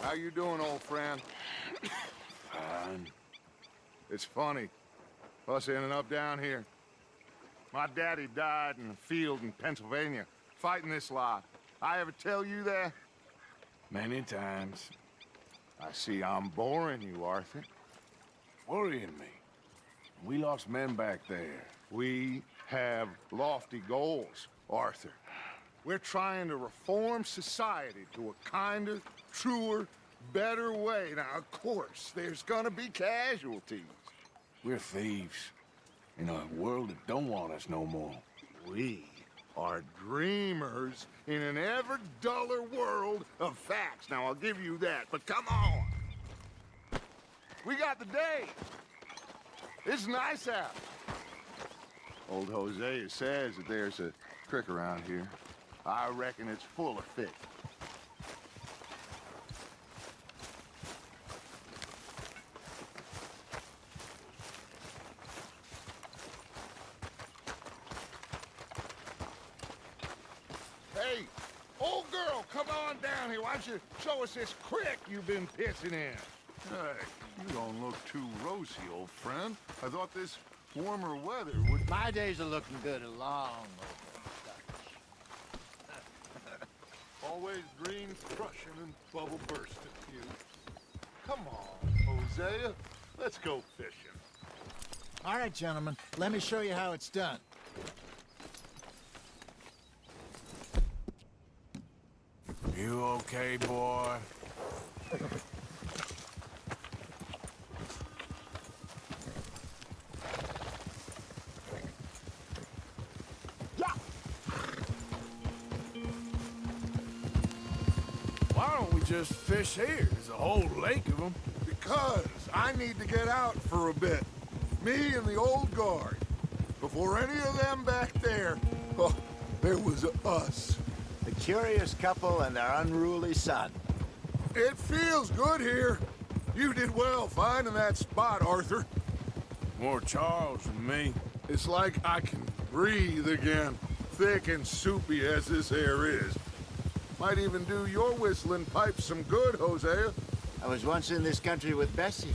How you doing, old friend? Fine. It's funny, us ending up down here. My daddy died in a field in Pennsylvania, fighting this lot. I ever tell you that? Many times. I see I'm boring you, Arthur. Worrying me. We lost men back there. We have lofty goals, Arthur. We're trying to reform society to a kinder, truer, better way. Now, of course, there's gonna be casualties. We're thieves. In a world that don't want us no more. We are dreamers in an ever duller world of facts. Now, I'll give you that, but come on. We got the day. It's nice out. Old Hosea says that there's a creek around here. I reckon it's full of fish. Hey, old girl, come on down here. Why don't you show us this creek you've been pissing in? Hey, you don't look too rosy, old friend. I thought this warmer weather would... My days are looking good along. Always dreams crushing and bubble bursting, you. Come on, Hosea. Let's go fishing. All right, gentlemen, let me show you how it's done. You okay, boy? Why don't we just fish here? There's a whole lake of them. Because I need to get out for a bit. Me and the old guard. Before any of them back there, oh, there was us. The curious couple and their unruly son. It feels good here. You did well finding that spot, Arthur. More Charles than me. It's like I can breathe again, thick and soupy as this air is. Might even do your whistling pipes some good, Hosea. I was once in this country with Bessie.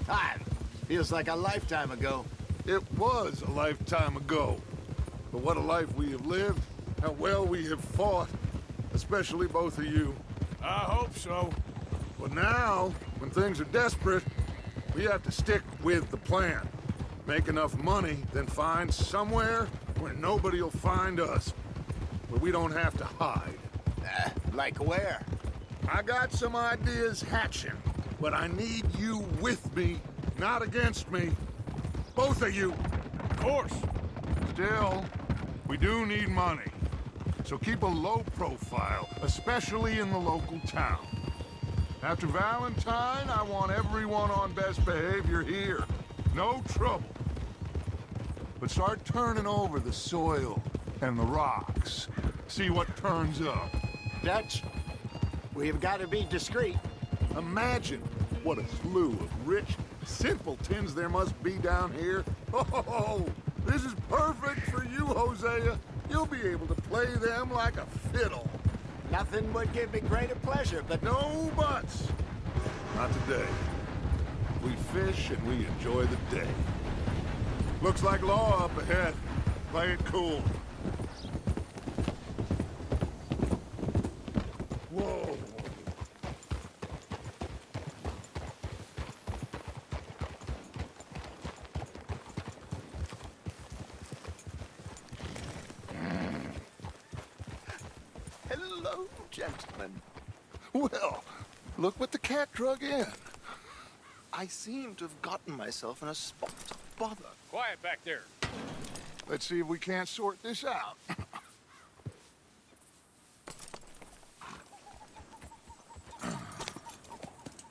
God, feels like a lifetime ago. It was a lifetime ago. But what a life we have lived. How well we have fought. Especially both of you. I hope so. But now, when things are desperate, we have to stick with the plan. Make enough money, then find somewhere where nobody will find us. Where we don't have to hide. Like where? I got some ideas hatching, but I need you with me, not against me. Both of you. Of course. Still, we do need money. So keep a low profile, especially in the local town. After Valentine, I want everyone on best behavior here. No trouble. But start turning over the soil and the rocks. See what turns up. Dutch, we've got to be discreet. Imagine what a slew of rich simpletons there must be down here. Oh, this is perfect for you, Hosea. You'll be able to play them like a fiddle. Nothing would give me greater pleasure, but No buts. Not today. We fish and we enjoy the day. Looks like law up ahead. Play it cool. Whoa. Hello, gentlemen. Well, look what the cat drug in. I seem to have gotten myself in a spot of bother. Quiet back there. Let's see if we can't sort this out.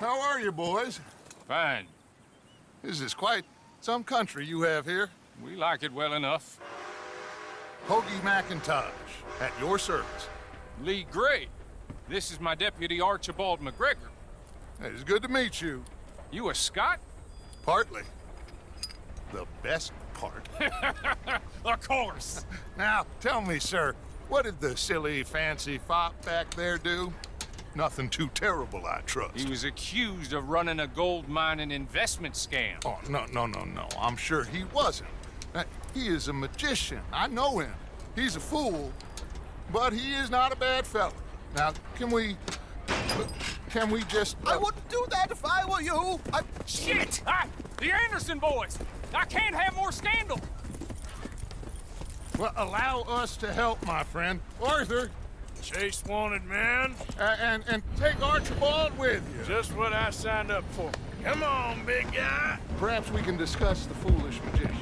How are you, boys? Fine. This is quite some country you have here. We like it well enough. Hoagie McIntosh, at your service. Lee Gray. This is my deputy Archibald McGregor. It's good to meet you. You a Scot? Partly. The best part. Of course. Now, tell me, sir, what did the silly, fancy fop back there do? Nothing too terrible, I trust. He was accused of running a gold mining investment scam. Oh, no. I'm sure he wasn't. He is a magician. I know him. He's a fool, but he is not a bad fellow. Now, can we just... I wouldn't do that if I were you. Shit! The Anderson boys! I can't have more scandal! Well, allow us to help, my friend. Arthur, Chase wanted man. and take Archibald with you. Just what I signed up for. Come on, big guy. Perhaps we can discuss the foolish magician.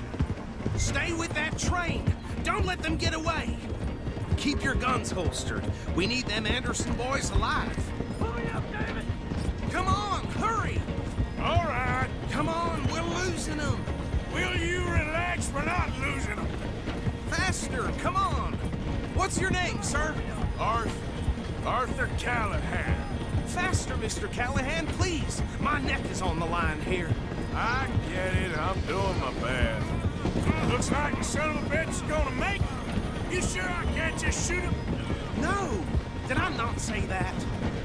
Stay with that train. Don't let them get away. Keep your guns holstered. We need them Anderson boys alive. Hurry up, David! Come on, hurry! All right. Come on, we're losing them. Will you relax? We're not losing them. Faster, come on. What's your name, sir? Arthur Callahan. Faster, Mr. Callahan, please. My neck is on the line here. I get it. I'm doing my best. Looks like the son of a bitch is gonna make it. You sure I can't just shoot him? No, did I not say that?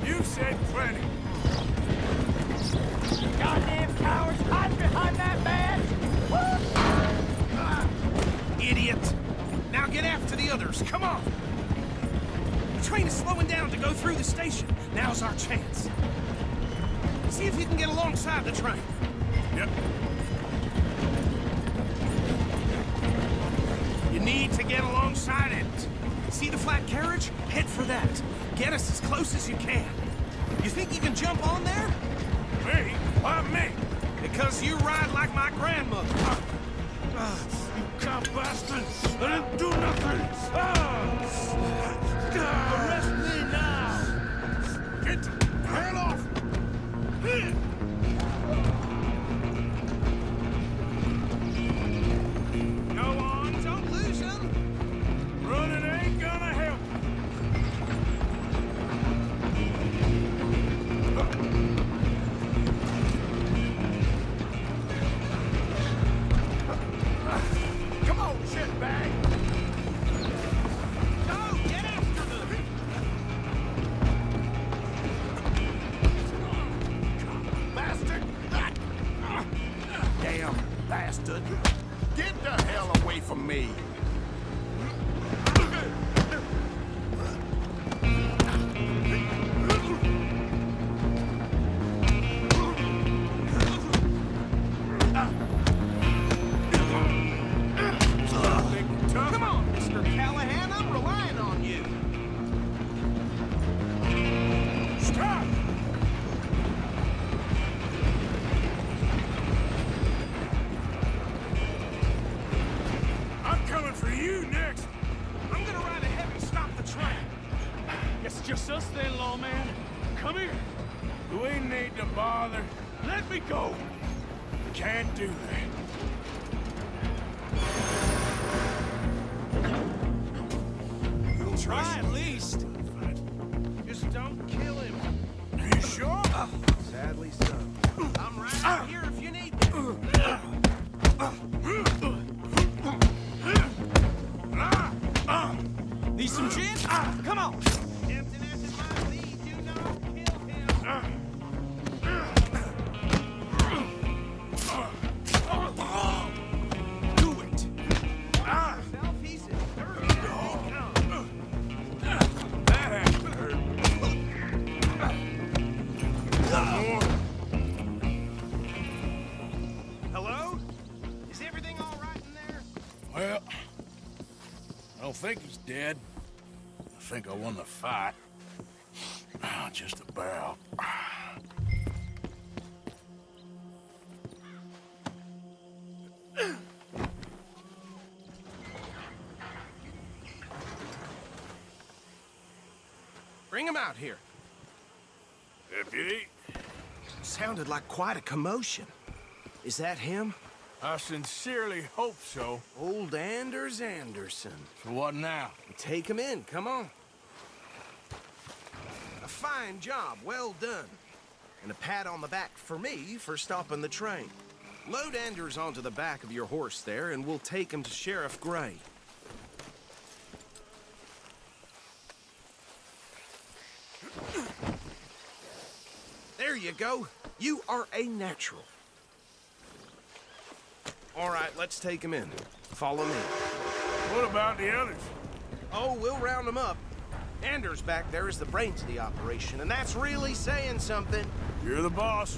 You said plenty. Goddamn cowards hide behind that badge! Idiot! Now get after the others, come on! The train is slowing down to go through the station. Now's our chance. See if you can get alongside the train. Yep. You need to get alongside it. See the flat carriage? Head for that. Get us as close as you can. You think you can jump on there? Me? Why me? Because you ride like my grandmother. You cop bastard! I didn't do nothing! Arrest me now! Get the hell off! Go on, don't lose him. Running ain't gonna help. Come on, shitbag! Go, get after them. Bastard! Damn bastard. Get the hell away from me. Come on, Mr. Callahan, I'm relying on you. Stop! I'm coming for you next. I'm gonna ride ahead and stop the train. Guess it's just us then, lawman. Come here. Do we need to bother? Let me go. Can't do that. Try at least. Just don't kill him. Are you sure? Sadly so. I'm right here if you need me. Need some gin? Come on. Tempting as it might be, do not kill him. Do it. Yourself, he's as dirty as they come. That has to hurt. Hello? Is everything all right in there? Well, I don't think he's dead. I think I won the fight. Just about. Bring him out here. Deputy, Sounded like quite a commotion. Is that him? I sincerely hope so. Old Anders Anderson. So what now? Take him in, come on. A fine job, well done. And a pat on the back for me for stopping the train. Load Anders onto the back of your horse there, and we'll take him to Sheriff Gray. you go. You are a natural. All right, let's take him in. Follow me. What about the others? Oh, we'll round them up. Anders back there is the brains of the operation, and that's really saying something. You're the boss.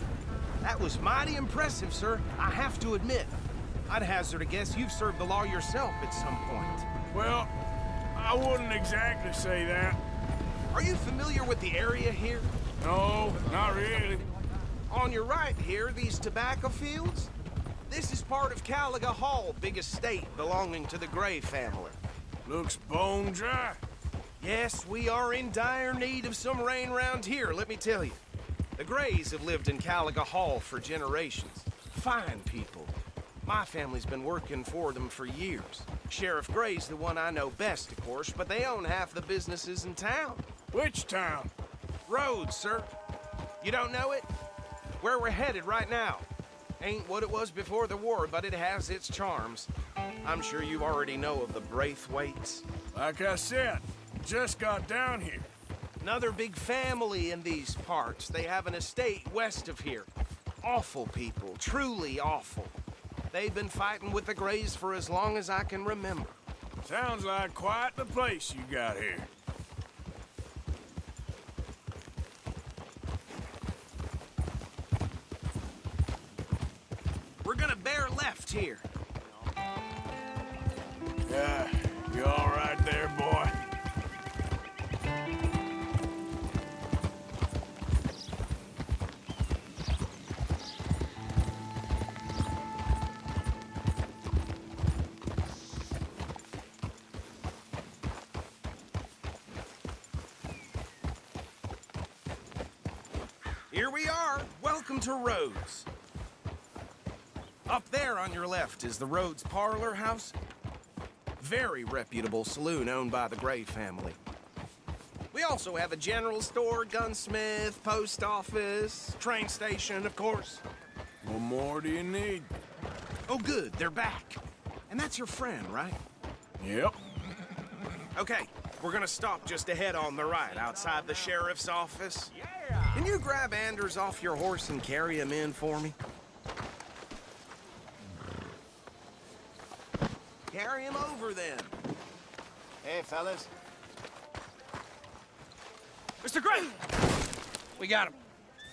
That was mighty impressive, sir. I have to admit. I'd hazard a guess you've served the law yourself at some point. Well, I wouldn't exactly say that. Are you familiar with the area here? No, not really. On your right here, these tobacco fields? This is part of Caliga Hall, big estate belonging to the Gray family. Looks bone dry. Yes, we are in dire need of some rain round here, let me tell you. The Grays have lived in Caliga Hall for generations. Fine people. My family's been working for them for years. Sheriff Gray's the one I know best, of course, but they own half the businesses in town. Which town? Rhodes, sir. You don't know it? Where we're headed right now. Ain't what it was before the war, but it has its charms. I'm sure you already know of the Braithwaites. Like I said, just got down here. Another big family in these parts. They have an estate west of here. Awful people, truly awful. They've been fighting with the Grays for as long as I can remember. Sounds like quite the place you got here. We're gonna bear left here. Yeah, you all right there, boy? Here we are. Welcome to Rhodes. Up there on your left is the Rhodes Parlor House. Very reputable saloon owned by the Gray family. We also have a general store, gunsmith, post office, train station, of course. What more do you need? Oh, good, they're back. And that's your friend, right? Yep. Okay, we're gonna stop just ahead on the right, outside the sheriff's office. Can you grab Anders off your horse and carry him in for me? Carry him over, then. Hey, fellas. Mr. Gray! We got him.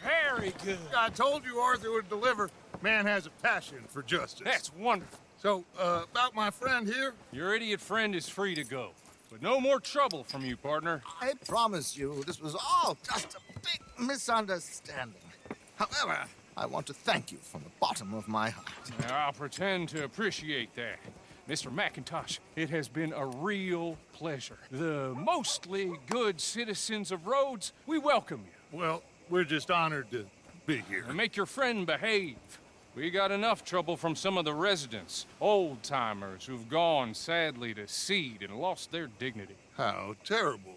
Very good. I told you Arthur would deliver. Man has a passion for justice. That's wonderful. So, about my friend here? Your idiot friend is free to go. But no more trouble from you, partner. I promise you, this was all just a big misunderstanding. However, I want to thank you from the bottom of my heart. Now, I'll pretend to appreciate that. Mr. McIntosh, it has been a real pleasure. The mostly good citizens of Rhodes, we welcome you. Well, we're just honored to be here. And make your friend behave. We got enough trouble from some of the residents, old-timers who've gone, sadly, to seed and lost their dignity. How terrible.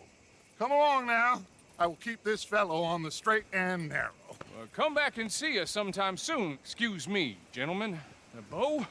Come along now. I will keep this fellow on the straight and narrow. Come back and see us sometime soon. Excuse me, gentlemen. Bo,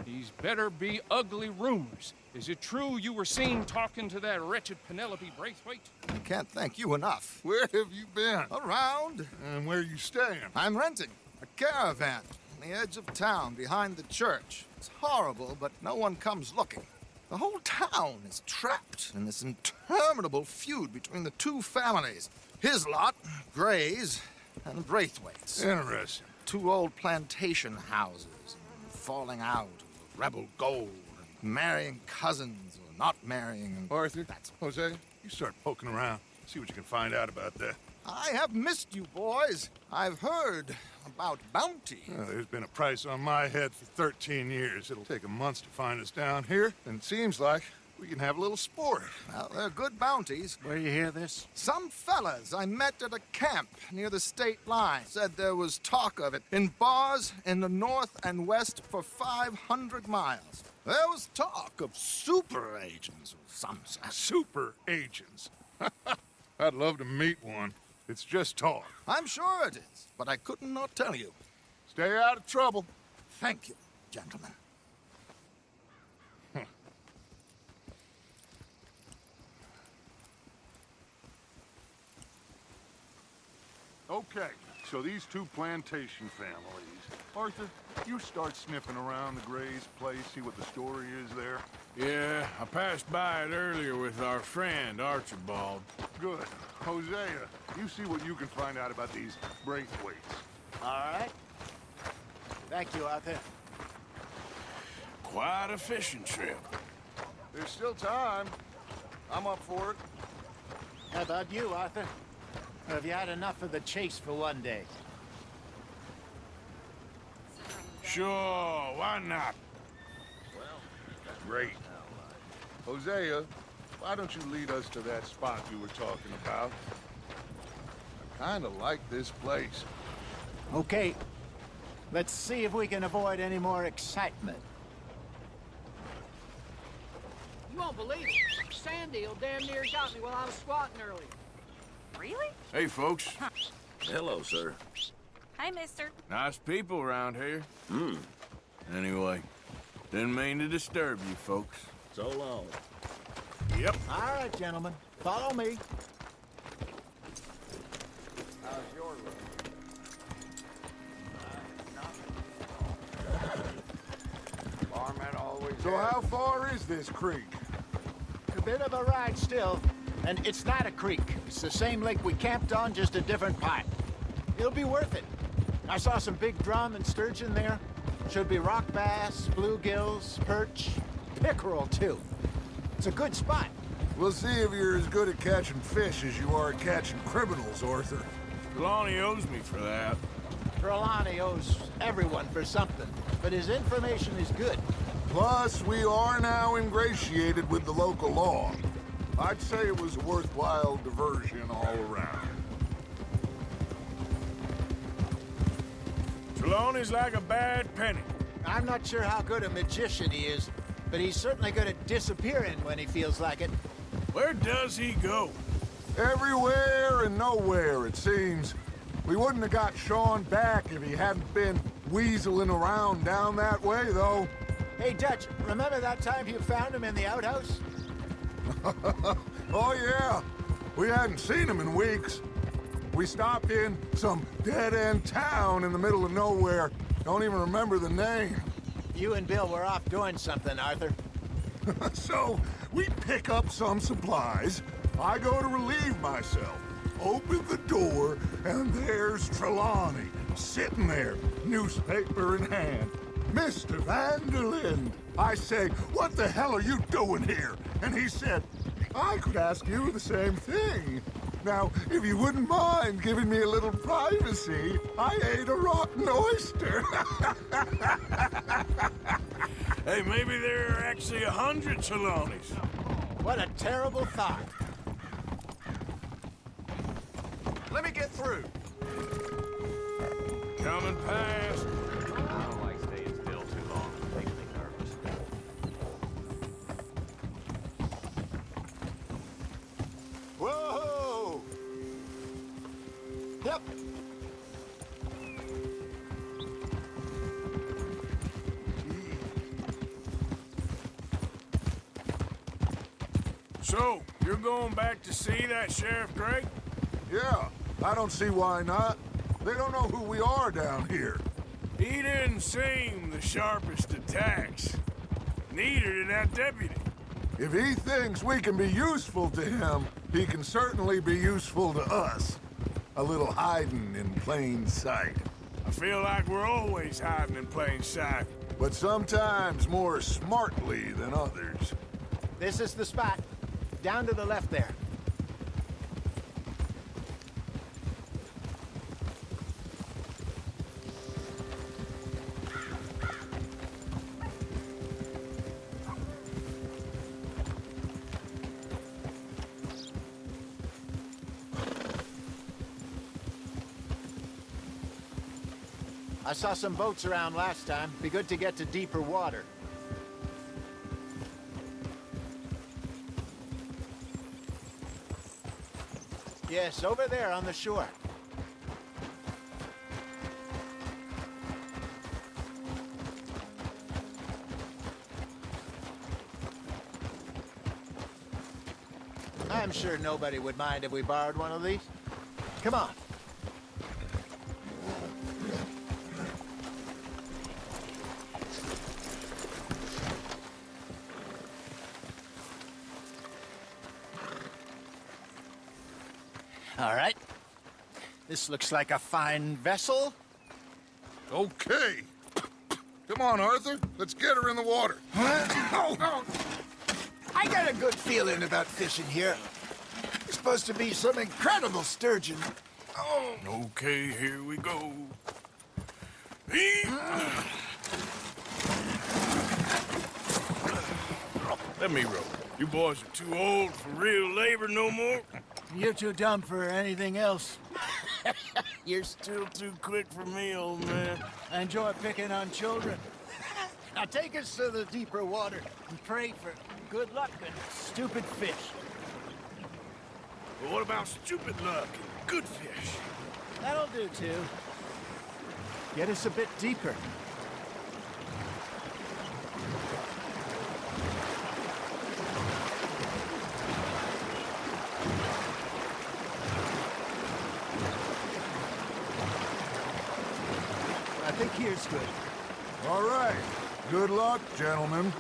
these better be ugly rumors. Is it true you were seen talking to that wretched Penelope Braithwaite? I can't thank you enough. Where have you been? Around, And where you staying? I'm renting a caravan on the edge of town behind the church. It's horrible, but no one comes looking. The whole town is trapped in this interminable feud between the two families. His lot, Gray's, and Braithwaite's. Interesting. Two old plantation houses, falling out of rebel gold, and marrying cousins or not marrying. And Arthur, Jose, you start poking around. See what you can find out about that. I have missed you, boys. I've heard about bounty. Well, there's been a price on my head for 13 years. It'll take a month to find us down here, and it seems like we can have a little sport. Well, they're good bounties. Where you hear this? Some fellas I met at a camp near the state line said there was talk of it in bars in the north and west for 500 miles. There was talk of super agents or some such. Super agents. I'd love to meet one. It's just talk. I'm sure it is, but I couldn't not tell you. Stay out of trouble. Thank you, gentlemen. Okay, So these two plantation families. Arthur, you start sniffing around the Gray's place, see what the story is there. Yeah, I passed by it earlier with our friend, Archibald. Good. Hosea, you see what you can find out about these Braithwaites. All right. Thank you, Arthur. Quite a fishing trip. There's still time. I'm up for it. How about you, Arthur? Or have you had enough of the chase for one day? Sure, why not? Great. Hosea, why don't you lead us to that spot you were talking about? I kinda like this place. Okay. Let's see if we can avoid any more excitement. You won't believe it. Sand eel damn near got me while I was squatting earlier. Really? Hey, folks. Hello, sir. Hi, mister. Nice people around here. Anyway, didn't mean to disturb you, folks. So long. Yep. All right, gentlemen. Follow me. How's your room? Barman always. So how far is this creek? A bit of a ride still. And it's not a creek. It's the same lake we camped on, just a different part. It'll be worth it. I saw some big drum and sturgeon there. Should be rock bass, bluegills, perch, pickerel, too. It's a good spot. We'll see if you're as good at catching fish as you are at catching criminals, Arthur. Trelawney owes me for that. Trelawney owes everyone for something, but his information is good. Plus, we are now ingratiated with the local law. I'd say it was a worthwhile diversion all around. Trelawney's like a bad penny. I'm not sure how good a magician he is, but he's certainly good at disappearing when he feels like it. Where does he go? Everywhere and nowhere, it seems. We wouldn't have got Sean back if he hadn't been weaseling around down that way, though. Hey, Dutch, remember that time you found him in the outhouse? Oh, yeah. We hadn't seen him in weeks. We stopped in some dead-end town in the middle of nowhere. Don't even remember the name. You and Bill were off doing something, Arthur. So, we pick up some supplies. I go to relieve myself. Open the door, and there's Trelawney, sitting there, newspaper in hand. Mr. Van der Linde. I say, what the hell are you doing here? And he said, I could ask you the same thing. Now, if you wouldn't mind giving me a little privacy, I ate a rotten oyster. Hey, maybe there are actually 100 Trelawneys. What a terrible thought. Let me get through. Coming past. I don't like staying still too long. It makes me nervous. Whoa! Yep. So, you're going back to see that Sheriff Gray? Yeah, I don't see why not. They don't know who we are down here. He didn't seem the sharpest attacks. Neither did that deputy. If he thinks we can be useful to him, he can certainly be useful to us. A little hiding in plain sight. I feel like we're always hiding in plain sight. But sometimes more smartly than others. This is the spot. Down to the left there. I saw some boats around last time. Be good to get to deeper water. Yes, over there on the shore. I'm sure nobody would mind if we borrowed one of these. Come on. All right. This looks like a fine vessel. Okay. Come on, Arthur. Let's get her in the water. I got a good feeling about fishing here. It's supposed to be some incredible sturgeon. Oh. Okay, here we go. Let me row. You boys are too old for real labor no more. You're too dumb for anything else. You're still too quick for me, old man. I enjoy picking on children. Now take us to the deeper water and pray for good luck and stupid fish. But what about stupid luck and good fish? That'll do, too. Get us a bit deeper. I think here's good. All right. Good luck, gentlemen.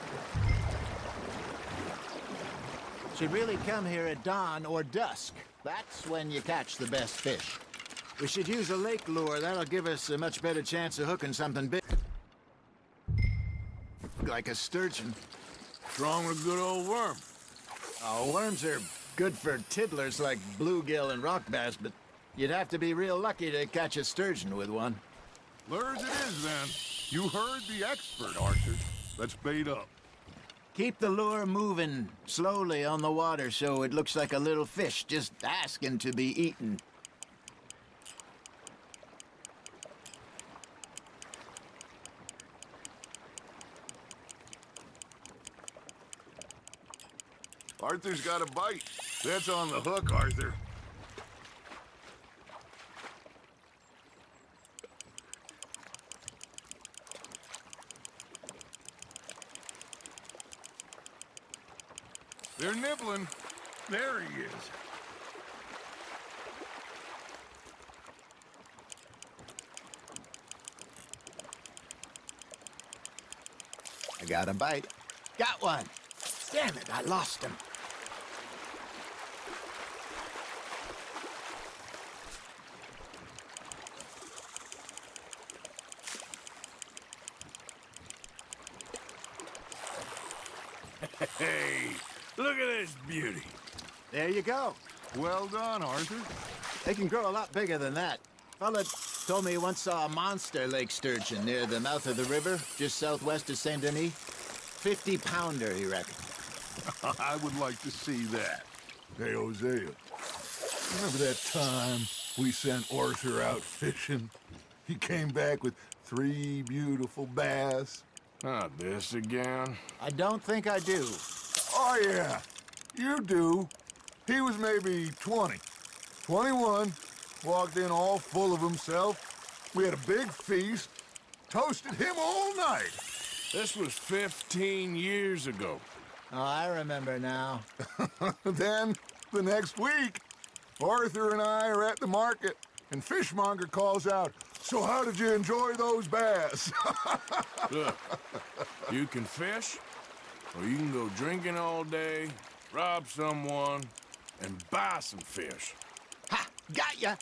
Should really come here at dawn or dusk. That's when you catch the best fish. We should use a lake lure. That'll give us a much better chance of hooking something big. Like a sturgeon. What's wrong with a good old worm? Oh, worms are good for tiddlers like bluegill and rock bass, but you'd have to be real lucky to catch a sturgeon with one. Lures it is, then. You heard the expert, Arthur. Let's bait up. Keep the lure moving slowly on the water so it looks like a little fish just asking to be eaten. Arthur's got a bite. That's on the hook, Arthur. They're nibbling. There he is. I got a bite. Got one. Damn it, I lost him. Hey, look at this beauty. There you go. Well done, Arthur. They can grow a lot bigger than that. Fella told me he once saw a monster lake sturgeon near the mouth of the river, just southwest of Saint Denis. 50-pounder, he reckoned. I would like to see that. Hey, Hosea, remember that time we sent Arthur out fishing? He came back with 3 beautiful bass. Not this again. I don't think I do. Oh, yeah, you do. He was maybe 20, 21, walked in all full of himself. We had a big feast, toasted him all night. This was 15 years ago. Oh, I remember now. Then, the next week, Arthur and I are at the market, and Fishmonger calls out, "So how did you enjoy those bass?" Look, you can fish, or you can go drinking all day, rob someone, and buy some fish. Ha! Got ya!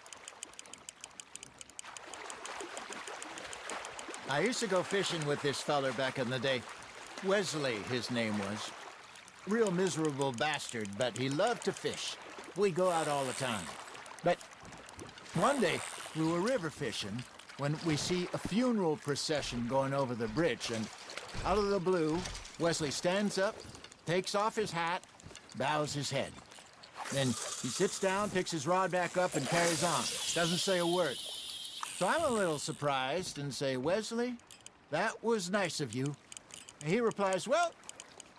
I used to go fishing with this feller back in the day. Wesley, his name was. Real miserable bastard, but he loved to fish. We go out all the time. But one day, we were river fishing when we see a funeral procession going over the bridge, and out of the blue, Wesley stands up, takes off his hat, bows his head. Then he sits down, picks his rod back up, and carries on. Doesn't say a word. So I'm a little surprised and say, "Wesley, that was nice of you." And he replies, "Well,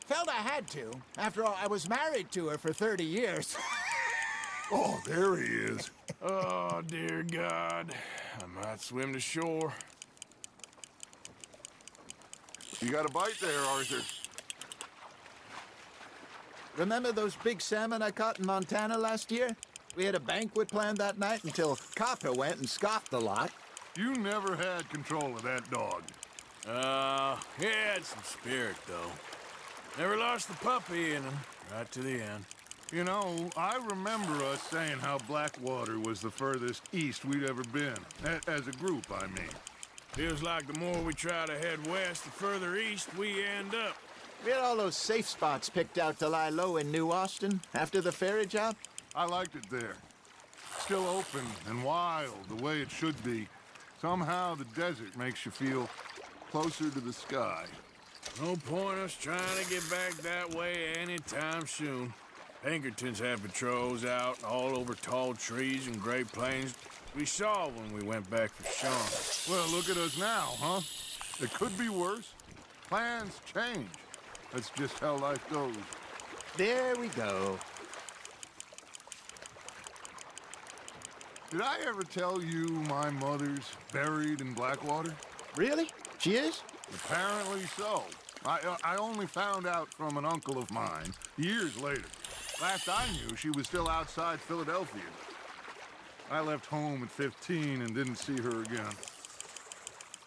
felt I had to. After all, I was married to her for 30 years. Oh, there he is. Oh, dear God. I might swim to shore. You got a bite there, Arthur. Remember those big salmon I caught in Montana last year? We had a banquet planned that night until Copper went and scoffed a lot. You never had control of that dog. He had some spirit, though. Never lost the puppy in him, right to the end. You know, I remember us saying how Blackwater was the furthest east we'd ever been. As a group, I mean. Feels like the more we try to head west, the further east we end up. We had all those safe spots picked out to lie low in New Austin after the ferry job. I liked it there. Still open and wild, the way it should be. Somehow the desert makes you feel closer to the sky. No point us trying to get back that way anytime soon. Pinkertons have patrols out all over tall trees and Great Plains. We saw when we went back for Sean. Well, look at us now, huh? It could be worse. Plans change. That's just how life goes. There we go. Did I ever tell you my mother's buried in Blackwater? Really? She is? Apparently so. I only found out from an uncle of mine years later. Last I knew, she was still outside Philadelphia. I left home at 15 and didn't see her again.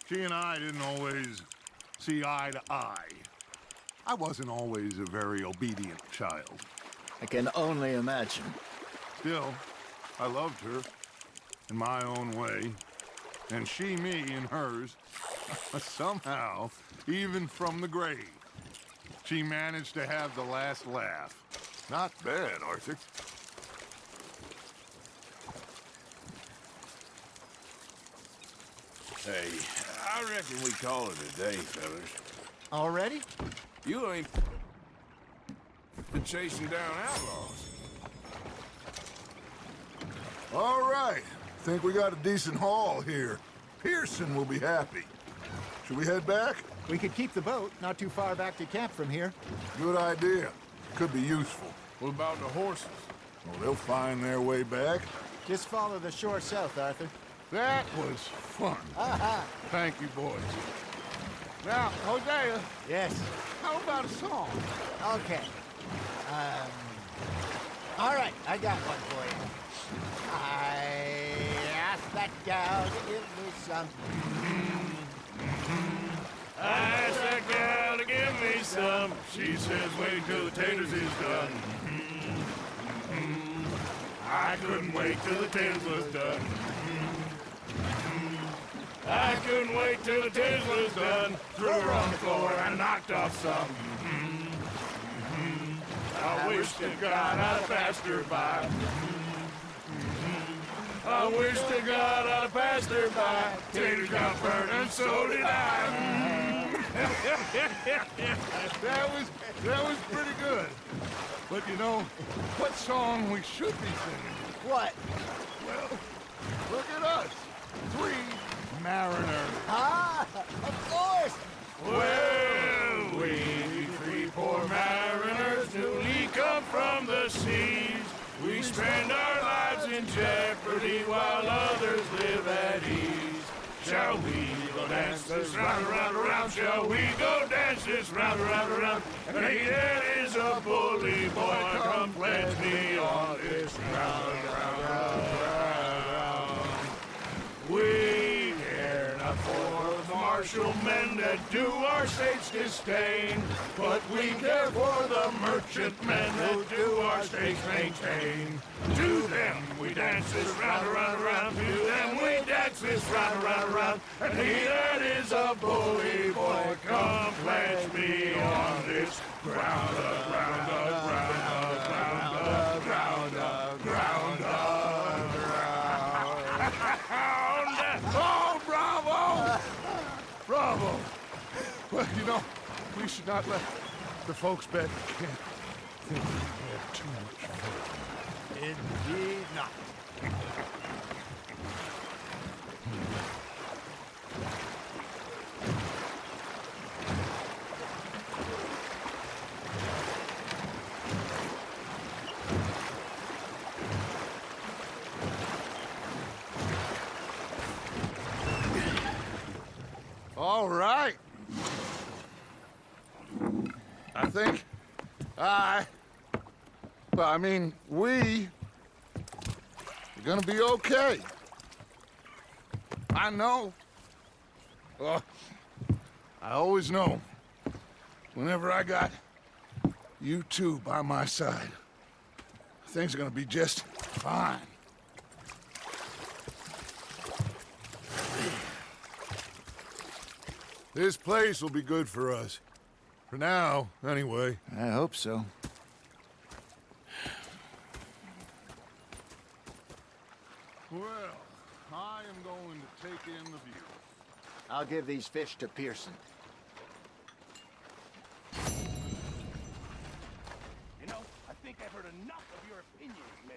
She and I didn't always see eye to eye. I wasn't always a very obedient child. I can only imagine. Still, I loved her in my own way, and she me in hers. Somehow, even from the grave, she managed to have the last laugh. Not bad, Arthur. Hey, I reckon we call it a day, fellas. Already? You ain't been chasing down outlaws. All right. Think we got a decent haul here. Pearson will be happy. Should we head back? We could keep the boat not too far back to camp from here. Good idea. Could be useful. What about the horses? Well, they'll find their way back. Just follow the shore south, Arthur. That was fun. Thank you, boys. Now, Hosea, Yes. how about a song? Okay. All right, I got one for you. I asked that gal to give me some. I asked that gal to give me some. She says, wait till the taters is done. I couldn't wait till the taters was done. I couldn't wait till the taters was done. Threw her on the floor and knocked off some. I wish to God I'd passed her by. I wish to God I'd passed her by. Taters got burned and so did I. That was pretty good. But you know, what song we should be singing? What? Well, look at us. 3 mariners. Ah, of course. Well, we 3 poor mariners newly come from the seas. We spend our lives in jeopardy while others live at ease. Shall we go dance this round, around, around? Shall we go dance this round, around, around? And he that is a bully boy, come pledge me on this round, round, round, round. We care not for the martial men that do our state's disdain, but we care for the merchant men that do our state's maintain. To them we dance this round, around, around. To them we dance this round, around, around. And he that is a bully boy, come pledge me on this ground, ground, ground, ground, ground, ground, ground, ground. Oh, bravo! Bravo! Well, you know, we should not let the folks back at camp think we had too much fun. Indeed not. All right. I think we're gonna be okay. I know. I always know. Whenever I got you two by my side. Things are gonna be just fine. This place will be good for us. For now, anyway. I hope so. Well, I am going to take in the view. I'll give these fish to Pearson. You know, I think I've heard enough of your opinions, miss.